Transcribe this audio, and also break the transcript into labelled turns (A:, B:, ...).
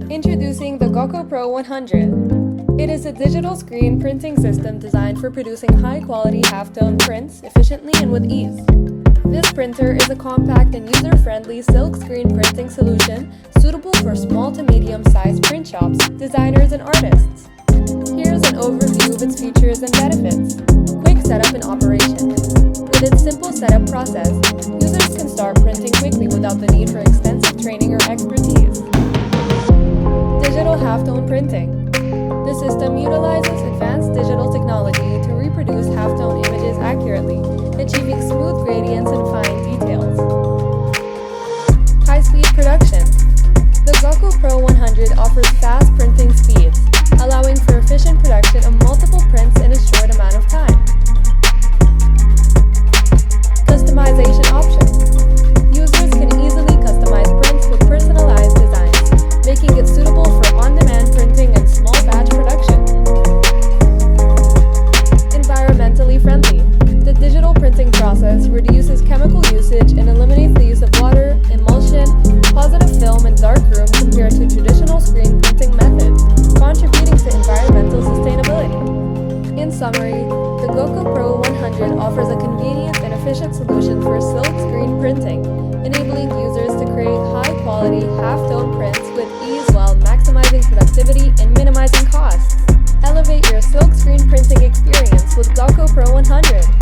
A: Introducing the Goccopro 100. It is a digital screen printing system designed for producing high-quality halftone prints efficiently and with ease. This printer is a compact and user-friendly silkscreen printing solution suitable for small to medium-sized print shops, designers, and artists. Here's an overview of its features and benefits. Quick setup and operation. With its simple setup process, users can start printing quickly without the need for extensive training or expertise. Digital halftone printing. The system utilizes advanced digital technology to reproduce halftone images accurately, achieving smooth gradients and fine details. High-speed production. The Goccopro 100 offers fast printing speeds, allowing for efficient production of multiple prints in a short amount of time. Customization options. Users can easily customize prints with personalized designs, making it suitable for on-demand printing and small batch production. Environmentally friendly. The digital printing process reduces chemical usage and eliminates the use of water, emulsion, positive film, and darkroom compared to traditional screen printing methods, contributing to environmental sustainability. In summary, the Goccopro 100 offers a convenient and efficient solution for silkscreen printing, enabling users to create high-quality, halftone prints with ease while maximizing productivity and minimizing costs. Elevate your silkscreen printing experience with Goccopro 100.